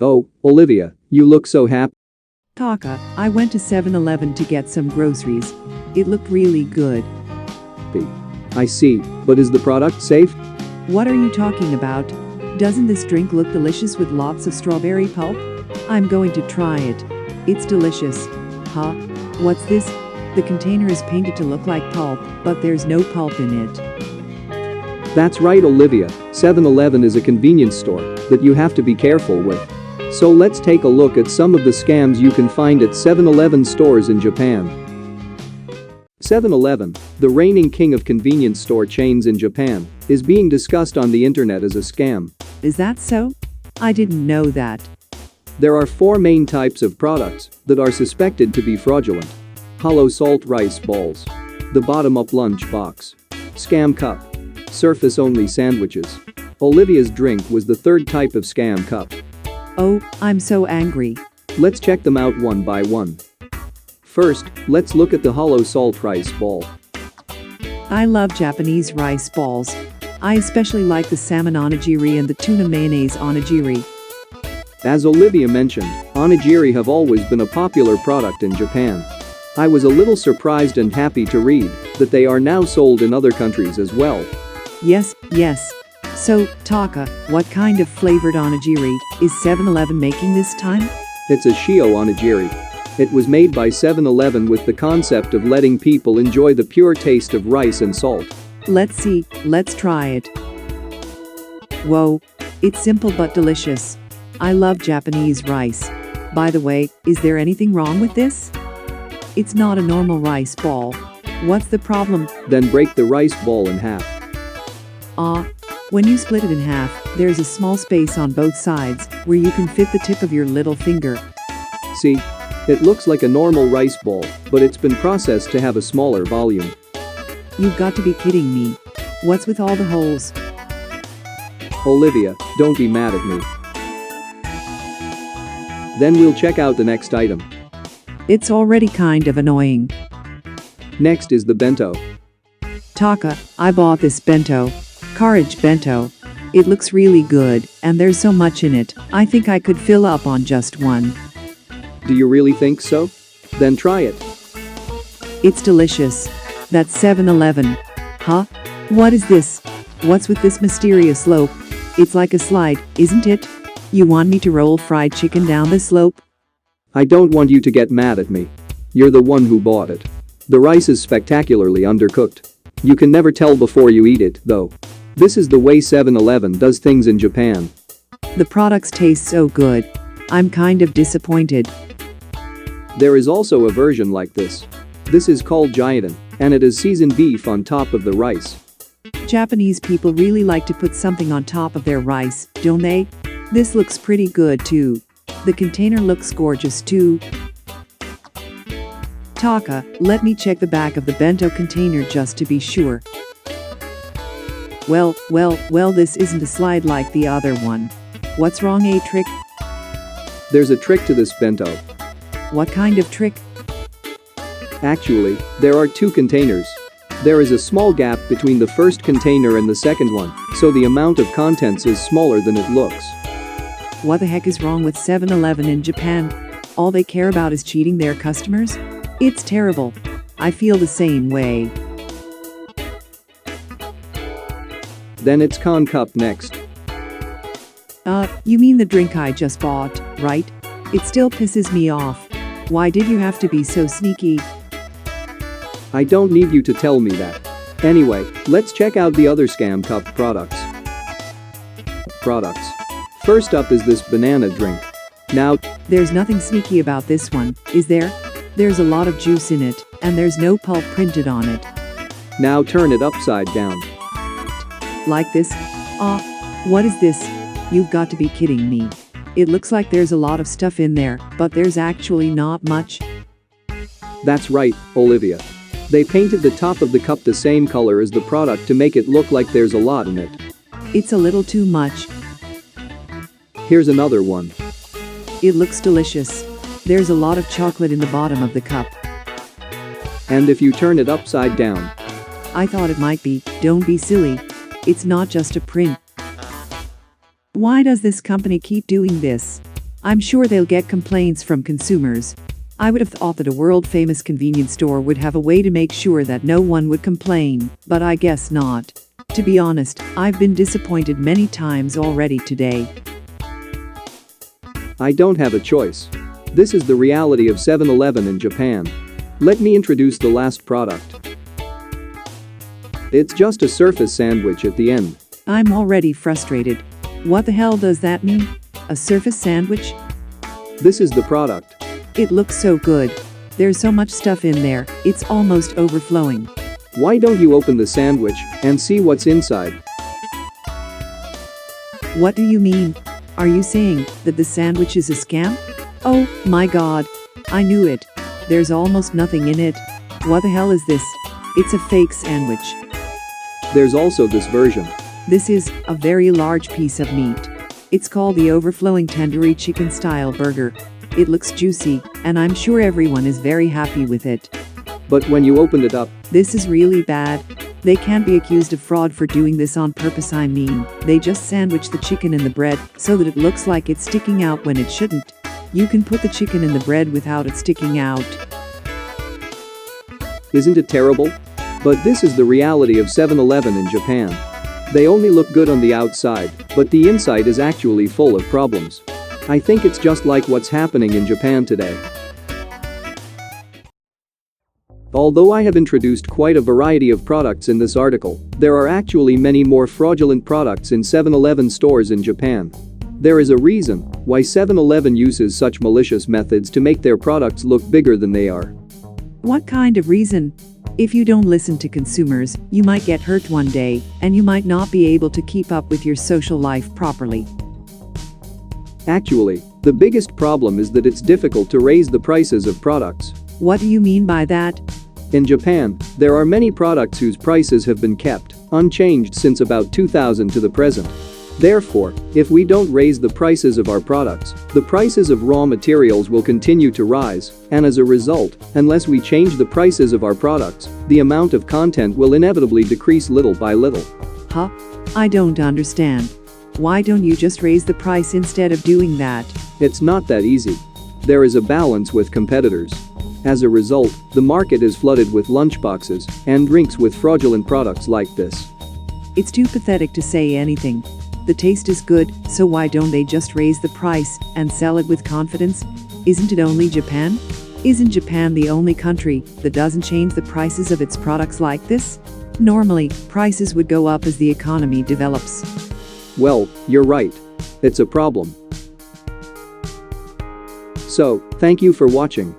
Oh, Olivia, you look so happy. Taka, I went to 7-Eleven to get some groceries. It looked really good. I see, but is the product safe? What are you talking about? Doesn't this drink look delicious with lots of strawberry pulp? I'm going to try it. It's delicious. Huh? What's this? The container is painted to look like pulp, but there's no pulp in it. That's right, Olivia. 7-Eleven is a convenience store that you have to be careful with. So let's take a look at some of the scams you can find at 7-Eleven stores in Japan. 7-Eleven, the reigning king of convenience store chains in Japan, is being discussed on the internet as a scam. Is that so? I didn't know that. There are four main types of products that are suspected to be fraudulent. Hollow salt rice balls. The bottom-up lunch box. Scam cup. Surface-only sandwiches. Olivia's drink was the third type of scam cup. Oh, I'm so angry. Let's check them out one by one. First, let's look at the hollow salt rice ball. I love Japanese rice balls. I especially like the salmon onigiri and the tuna mayonnaise onigiri. As Olivia mentioned, onigiri have always been a popular product in Japan. I was a little surprised and happy to read that they are now sold in other countries as well. Yes. So, Taka, what kind of flavored onigiri is 7-Eleven making this time? It's a shio onigiri. It was made by 7-Eleven with the concept of letting people enjoy the pure taste of rice and salt. Let's see, let's try it. Whoa, it's simple but delicious. I love Japanese rice. By the way, is there anything wrong with this? It's not a normal rice ball. What's the problem? Then break the rice ball in half. When you split it in half, there's a small space on both sides where you can fit the tip of your little finger. See? It looks like a normal rice ball, but it's been processed to have a smaller volume. You've got to be kidding me. What's with all the holes? Olivia, don't be mad at me. Then we'll check out the next item. It's already kind of annoying. Next is the bento. Taka, I bought this bento. Courage bento. It looks really good, and there's so much in it, I think I could fill up on just one. Do you really think so? Then try it. It's delicious. That's 7-Eleven. Huh? What is this? What's with this mysterious slope? It's like a slide, isn't it? You want me to roll fried chicken down the slope? I don't want you to get mad at me. You're the one who bought it. The rice is spectacularly undercooked. You can never tell before you eat it, though. This is the way 7-Eleven does things in Japan. The products taste so good. I'm kind of disappointed. There is also a version like this. This is called Giantin, and it is seasoned beef on top of the rice. Japanese people really like to put something on top of their rice, don't they? This looks pretty good too. The container looks gorgeous too. Taka, let me check the back of the bento container just to be sure. Well, this isn't a slide like the other one. What's wrong, a trick? There's a trick to this bento. What kind of trick? Actually, there are two containers. There is a small gap between the first container and the second one, so the amount of contents is smaller than it looks. What the heck is wrong with 7-Eleven in Japan? All they care about is cheating their customers? It's terrible. I feel the same way. Then it's Con Cup next. You mean the drink I just bought, right? It still pisses me off. Why did you have to be so sneaky? I don't need you to tell me that. Anyway, let's check out the other scam cup products. First up is this banana drink. Now, there's nothing sneaky about this one, is there? There's a lot of juice in it, and there's no pulp printed on it. Now turn it upside down. Like this? What is this? You've got to be kidding me. It looks like there's a lot of stuff in there, but there's actually not much. That's right, Olivia. They painted the top of the cup the same color as the product to make it look like there's a lot in it. It's a little too much. Here's another one. It looks delicious. There's a lot of chocolate in the bottom of the cup. And if you turn it upside down. I thought it might be. Don't be silly. It's not just a print. Why does this company keep doing this? I'm sure they'll get complaints from consumers. I would have thought that a world-famous convenience store would have a way to make sure that no one would complain, but I guess not. To be honest, I've been disappointed many times already today. I don't have a choice. This is the reality of 7-Eleven in Japan. Let me introduce the last product. It's just a surface sandwich at the end. I'm already frustrated. What the hell does that mean? A surface sandwich? This is the product. It looks so good. There's so much stuff in there, it's almost overflowing. Why don't you open the sandwich and see what's inside? What do you mean? Are you saying that the sandwich is a scam? Oh my god. I knew it. There's almost nothing in it. What the hell is this? It's a fake sandwich. There's also this version. This is a very large piece of meat. It's called the overflowing tandoori chicken style burger. It looks juicy, and I'm sure everyone is very happy with it. But when you opened it up, this is really bad. They can't be accused of fraud for doing this on purpose. I mean, they just sandwich the chicken in the bread so that it looks like it's sticking out when it shouldn't. You can put the chicken in the bread without it sticking out. Isn't it terrible? But this is the reality of 7-Eleven in Japan. They only look good on the outside, but the inside is actually full of problems. I think it's just like what's happening in Japan today. Although I have introduced quite a variety of products in this article, there are actually many more fraudulent products in 7-Eleven stores in Japan. There is a reason why 7-Eleven uses such malicious methods to make their products look bigger than they are. What kind of reason? If you don't listen to consumers, you might get hurt one day, and you might not be able to keep up with your social life properly. Actually, the biggest problem is that it's difficult to raise the prices of products. What do you mean by that? In Japan, there are many products whose prices have been kept unchanged since about 2000 to the present. Therefore, if we don't raise the prices of our products, the prices of raw materials will continue to rise, and as a result, unless we change the prices of our products, the amount of content will inevitably decrease little by little. Huh? I don't understand. Why don't you just raise the price instead of doing that? It's not that easy. There is a balance with competitors. As a result, the market is flooded with lunchboxes and drinks with fraudulent products like this. It's too pathetic to say anything. The taste is good, so why don't they just raise the price and sell it with confidence? Isn't it only Japan? Isn't Japan the only country that doesn't change the prices of its products like this? Normally, prices would go up as the economy develops. Well, you're right. It's a problem. So, thank you for watching.